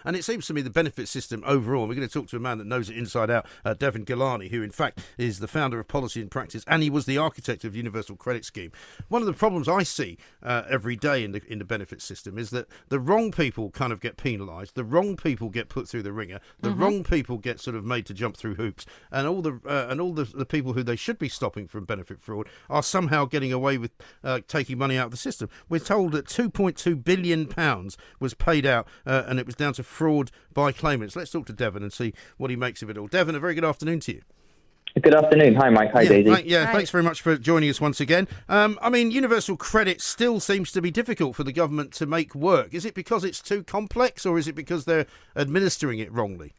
And it seems to me the benefit system overall, and we're going to talk to a man that knows it inside out, Deven Ghelani, who in fact is the founder of Policy and Practice, and he was the architect of the Universal Credit Scheme. One of the problems I see every day in the benefit system is that the wrong people kind of get penalised, the wrong people get put through the ringer, the wrong people get sort of made to jump through hoops, and all the people who they should be stopping from benefit fraud are somehow getting away with taking money out of the system. We're told that £2.2 billion was paid out, and it was down to fraud by claimants. Let's talk to Deven and see what he makes of it all. Deven, a very good afternoon to you. Good afternoon. Hi, Mike. Hi, Daisy. Hi. Thanks very much for joining us once again. I mean, universal credit still seems to be difficult for the government to make work. Is it because it's too complex, or is it because they're administering it wrongly?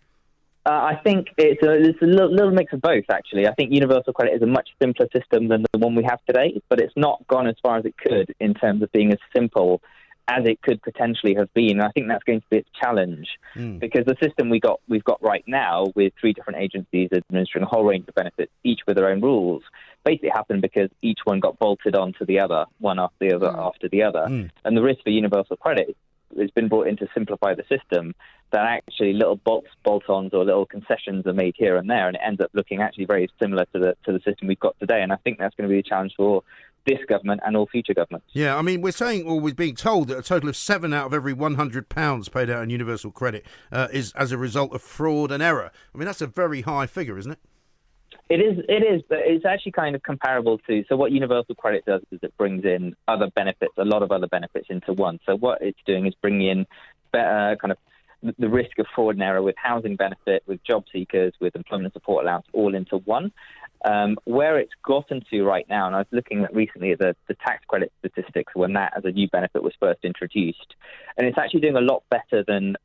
I think it's a little mix of both, actually. I think universal credit is a much simpler system than the one we have today, but it's not gone as far as it could in terms of being as simple as it could potentially have been. And I think that's going to be its challenge, because the system we've got right now, with three different agencies administering a whole range of benefits, each with their own rules, basically happened because each one got bolted onto the other, one after the other after the other. And the risk for universal credit has been brought in to simplify the system, that actually little bolt-ons or little concessions are made here and there, and it ends up looking actually very similar to the system we've got today. And I think that's going to be a challenge for this government and all future governments. Yeah, I mean, we're being told that a total of 7 out of every £100 paid out in universal credit is as a result of fraud and error. I mean, that's a very high figure, isn't it? It is, but it's actually kind of comparable to. So what universal credit does is it brings in other benefits, a lot of other benefits into one. So what it's doing is bringing in better kind of the risk of fraud and error with housing benefit, with job seekers, with employment support allowance, all into one. Where it's gotten to right now, and I was looking at recently at the tax credit statistics when that as a new benefit was first introduced, and it's actually doing a lot better than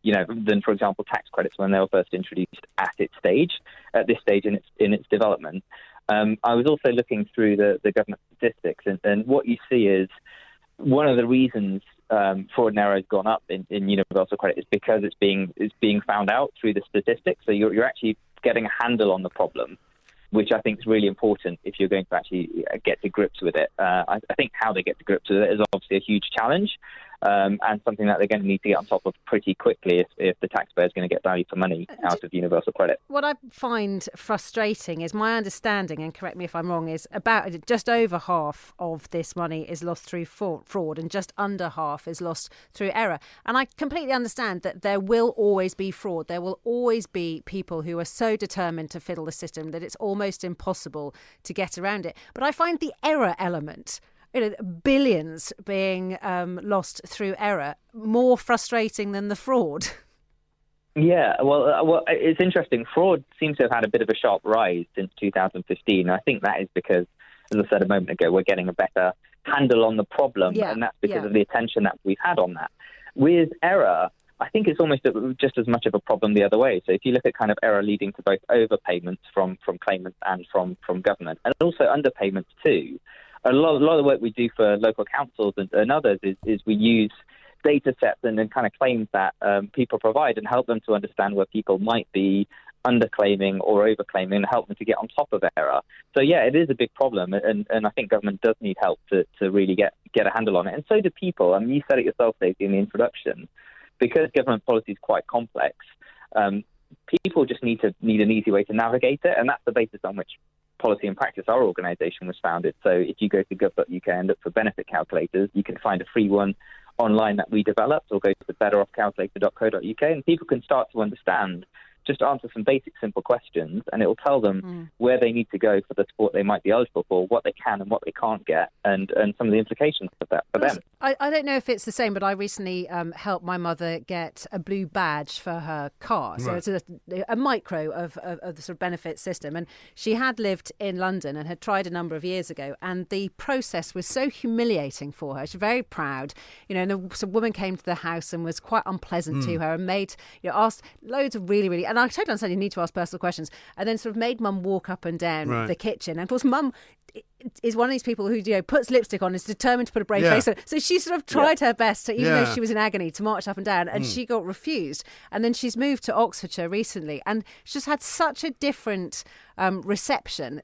for example tax credits when they were first introduced at this stage in its development. I was also looking through the government statistics, and what you see is one of the reasons fraud and error has gone up in universal credit is because it's being found out through the statistics. So you're actually getting a handle on the problem, which I think is really important if you're going to actually get to grips with it. I think how they get to grips with it is obviously a huge challenge, and something that they're going to need to get on top of pretty quickly if the taxpayer is going to get value for money out of universal credit. What I find frustrating is my understanding, and correct me if I'm wrong, is about just over half of this money is lost through fraud and just under half is lost through error. And I completely understand that there will always be fraud. There will always be people who are so determined to fiddle the system that it's almost impossible to get around it. But I find the error element, billions being lost through error, more frustrating than the fraud. Yeah, well, it's interesting. Fraud seems to have had a bit of a sharp rise since 2015. I think that is because, as I said a moment ago, we're getting a better handle on the problem, and that's because of the attention that we've had on that. With error, I think it's almost just as much of a problem the other way. So if you look at kind of error leading to both overpayments from claimants and from government, and also underpayments too, a lot of the work we do for local councils and others is we use data sets and kind of claims that people provide and help them to understand where people might be underclaiming or overclaiming and help them to get on top of error. So, yeah, it is a big problem, and I think government does need help to really get a handle on it. And so do people. I mean, you said it yourself, Dave, in the introduction. Because government policy is quite complex, people just need an easy way to navigate it, and that's the basis on which Policy and Practice, our organisation, was founded. So if you go to gov.uk and look for benefit calculators, you can find a free one online that we developed, or go to betteroffcalculator.co.uk, and people can start to understand, just answer some basic, simple questions, and it will tell them where they need to go for the support they might be eligible for, what they can and what they can't get, and some of the implications of that for them. I don't know if it's the same, but I recently helped my mother get a blue badge for her car. So it's a micro of the sort of benefit system. And she had lived in London and had tried a number of years ago. And the process was so humiliating for her. She's very proud. And the woman came to the house and was quite unpleasant to her and asked loads of really, and I totally understand you need to ask personal questions, and then sort of made mum walk up and down the kitchen. And of course, mum is one of these people who, you know, puts lipstick on, is determined to put a brave face on. So she sort of tried her best, to, even though she was in agony, to march up and down, and she got refused. And then she's moved to Oxfordshire recently, and she's had such a different reception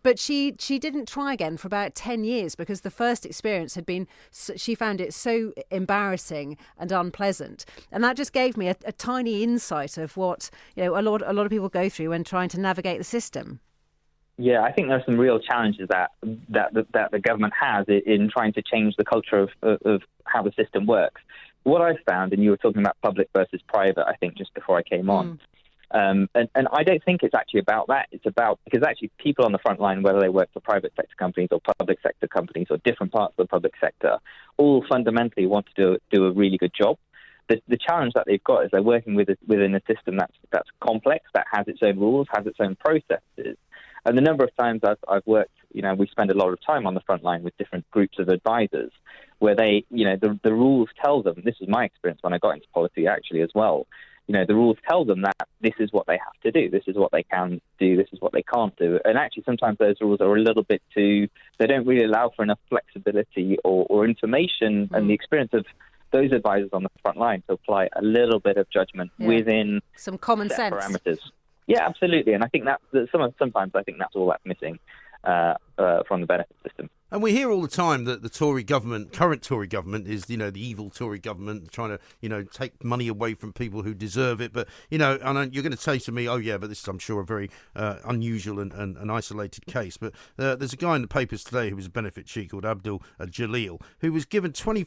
but she didn't try again for about 10 years because the first experience had been, she found it so embarrassing and unpleasant, and that just gave me a tiny insight of what, you know, a lot of people go through when trying to navigate the system. Yeah, I think there are some real challenges that the government has in trying to change the culture of how the system works. What I've found, and you were talking about public versus private, I think, just before I came on, and I don't think it's actually about that. It's about, because actually people on the front line, whether they work for private sector companies or public sector companies or different parts of the public sector, all fundamentally want to do a really good job. The challenge that they've got is they're working within a system that's complex, that has its own rules, has its own processes. And the number of times I've worked, you know, we spend a lot of time on the front line with different groups of advisors where they, you know, the rules tell them, this was my experience when I got into policy actually as well, you know, the rules tell them that this is what they have to do, this is what they can do, this is what they can't do. And actually sometimes those rules are a little bit too, they don't really allow for enough flexibility or information and the experience of those advisors on the front line to apply a little bit of judgment within some common sense parameters. Yeah, absolutely. And I think that sometimes I think that's all that's missing from the benefit system. And we hear all the time that the Tory government, current Tory government, is, you know, the evil Tory government trying to, you know, take money away from people who deserve it. But, you know, and you're going to say to me, oh, yeah, but this is, I'm sure, a very unusual and isolated case. But there's a guy in the papers today who was a benefit cheat called Abdul Jalil, who was given loaned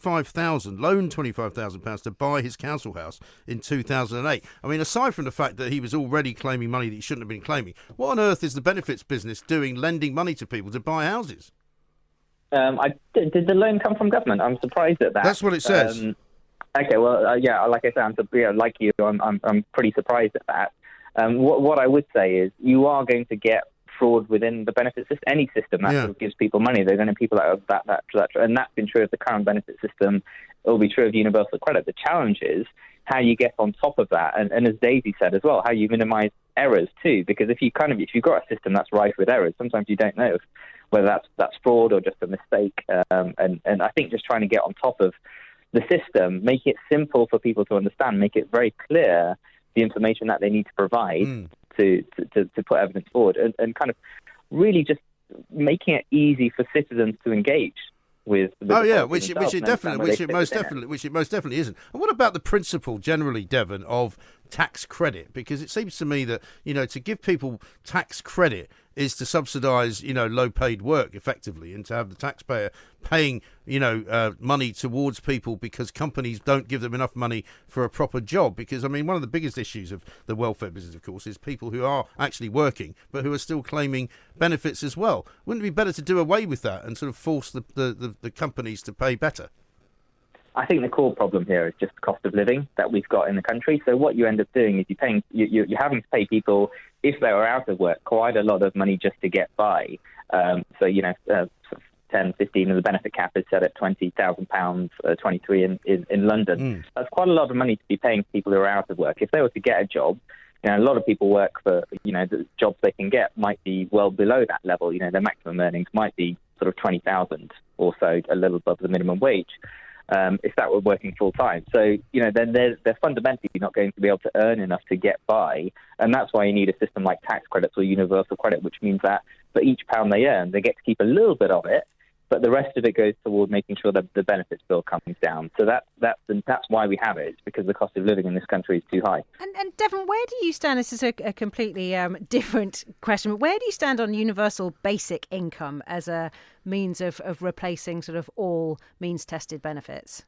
£25,000 to buy his council house in 2008. I mean, aside from the fact that he was already claiming money that he shouldn't have been claiming, what on earth is the benefits business doing lending money to people to buy houses? Did the loan come from government? I'm surprised at that. That's what it says. Okay, well, yeah, like I said, like you, I'm pretty surprised at that. What I would say is you are going to get fraud within the benefit system. Any system that sort of gives people money, there are going to be people that, and that's been true of the current benefit system. It will be true of universal credit. The challenge is how you get on top of that, and as Daisy said as well, how you minimise errors too. Because if you've got a system that's rife with errors, sometimes you don't know whether that's fraud or just a mistake. And I think just trying to get on top of the system, make it simple for people to understand, make it very clear the information that they need to provide to put evidence forward, and kind of really just making it easy for citizens to engage with which it most definitely isn't. And what about the principle generally, Deven, of tax credit? Because it seems to me that, you know, to give people tax credit is to subsidise, you know, low-paid work effectively, and to have the taxpayer paying, you know, money towards people because companies don't give them enough money for a proper job. Because, I mean, one of the biggest issues of the welfare business, of course, is people who are actually working but who are still claiming benefits as well. Wouldn't it be better to do away with that and sort of force the companies to pay better? I think the core problem here is just the cost of living that we've got in the country. So what you end up doing is you're having to pay people, if they are out of work, quite a lot of money just to get by. So, you know, 10, 15 of the benefit cap is set at £20,000, 23 in London. That's quite a lot of money to be paying people who are out of work. If they were to get a job, you know, a lot of people work for, you know, the jobs they can get might be well below that level. You know, their maximum earnings might be sort of 20,000 or so, a little above the minimum wage. If that were working full time. So, you know, then they're fundamentally not going to be able to earn enough to get by. And that's why you need a system like tax credits or universal credit, which means that for each pound they earn, they get to keep a little bit of it, but the rest of it goes toward making sure that the benefits bill comes down. So that's why we have it. It's because the cost of living in this country is too high. And Deven, where do you stand? This is a completely different question. Where do you stand on universal basic income as a means of replacing sort of all means-tested benefits?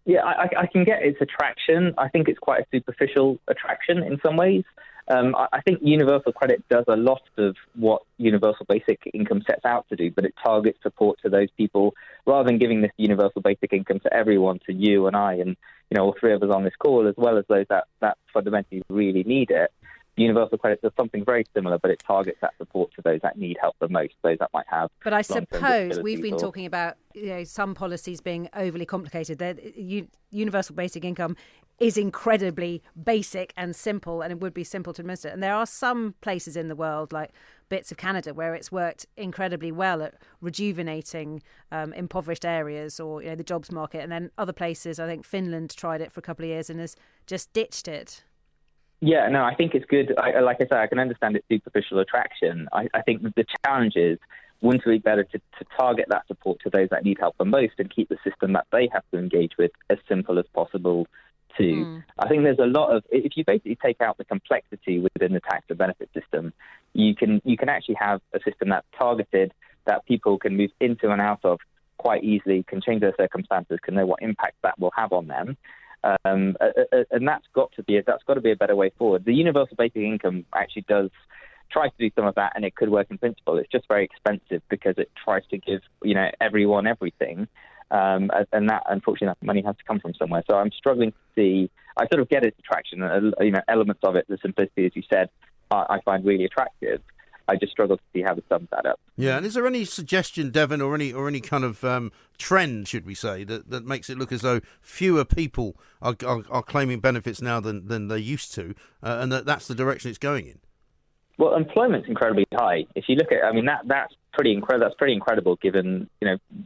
Yeah, I can get its attraction. I think it's quite a superficial attraction in some ways. I think universal credit does a lot of what universal basic income sets out to do, but it targets support to those people rather than giving this universal basic income to everyone, to you and I, and, you know, all three of us on this call, as well as those that fundamentally really need it. Universal credit does something very similar, but it targets that support to those that need help the most, those that might have. But I suppose we've been talking about, you know, some policies being overly complicated. Universal basic income is incredibly basic and simple, and it would be simple to administer. And there are some places in the world, like bits of Canada, where it's worked incredibly well at rejuvenating impoverished areas or the jobs market. And then other places, I think Finland tried it for a couple of years and has just ditched it. Yeah, no, I think it's good. Like I said, I can understand its superficial attraction. I think the challenge is, wouldn't it be better to target that support to those that need help the most and keep the system that they have to engage with as simple as possible too? I think there's a lot of, if you basically take out the complexity within the tax and benefit system, you can actually have a system that's targeted, that people can move into and out of quite easily, can change their circumstances, can know what impact that will have on them. And that's got to be a better way forward. The universal basic income actually tries to do some of that, and it could work in principle. It's just very expensive because it tries to give everyone everything, and that, unfortunately, that money has to come from somewhere. So I'm struggling to see. I sort of get its attraction, elements of it, the simplicity, as you said, I find really attractive. I just struggle to see how to sum that up. Yeah, and is there any suggestion, Deven, or any kind of trend, should we say, that makes it look as though fewer people are claiming benefits now than they used to, and that's the direction it's going in? Well, employment's incredibly high. If you look at, that's pretty incredible. That's pretty incredible, given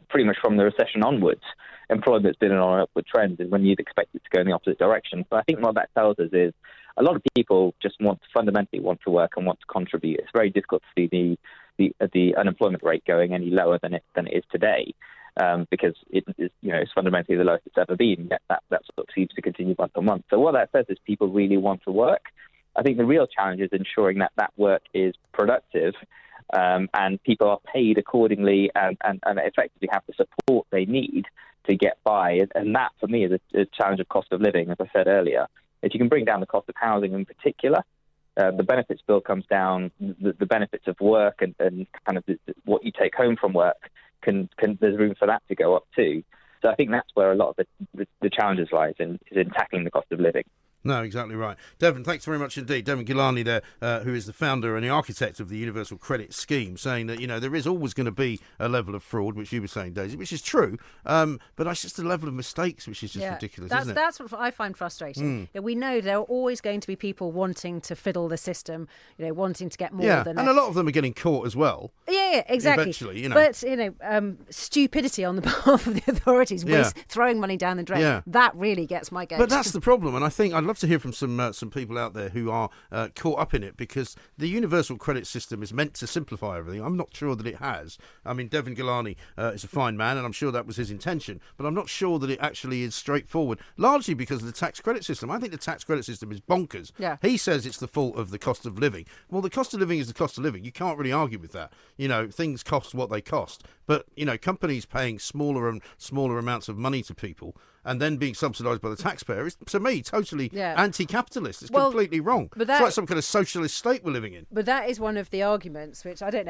pretty much from the recession onwards, employment's been on an upward trend, and when you'd expect it to go in the opposite direction. So I think what that tells us is a lot of people just fundamentally want to work and want to contribute. It's very difficult to see the unemployment rate going any lower than it is today, because it's fundamentally the lowest it's ever been. Yet that sort of seems to continue month on month. So what that says is people really want to work. I think the real challenge is ensuring that work is productive, and people are paid accordingly and effectively have the support they need to get by. And that, for me, is a challenge of cost of living, as I said earlier. If you can bring down the cost of housing in particular, the benefits bill comes down, the benefits of work and kind of what you take home from work, there's room for that to go up too. So I think that's where a lot of the challenges lies is in tackling the cost of living. No, exactly right. Deven, thanks very much indeed. Deven Ghelani there, who is the founder and the architect of the Universal Credit Scheme, saying that, there is always going to be a level of fraud, which you were saying, Daisy, which is true, but it's just a level of mistakes, which is just ridiculous, isn't it? That's what I find frustrating. We know there are always going to be people wanting to fiddle the system, wanting to get more than and a lot of them are getting caught as well. Yeah, exactly. Eventually, But, stupidity on the behalf of the authorities, throwing money down the drain, that really gets my goat. But that's the problem, and I think I'd love to hear from some people out there who are caught up in it, because the universal credit system is meant to simplify everything. I'm not sure that it has. I mean, Deven Ghelani is a fine man, and I'm sure that was his intention, but I'm not sure that it actually is straightforward, largely because of the tax credit system. I think the tax credit system is bonkers. Yeah. He says it's the fault of the cost of living. Well, the cost of living is the cost of living. You can't really argue with that. Things cost what they cost. But, companies paying smaller and smaller amounts of money to people and then being subsidised by the taxpayer is, to me, totally anti-capitalist. It's completely wrong. It's like some kind of socialist state we're living in. But that is one of the arguments, which I don't know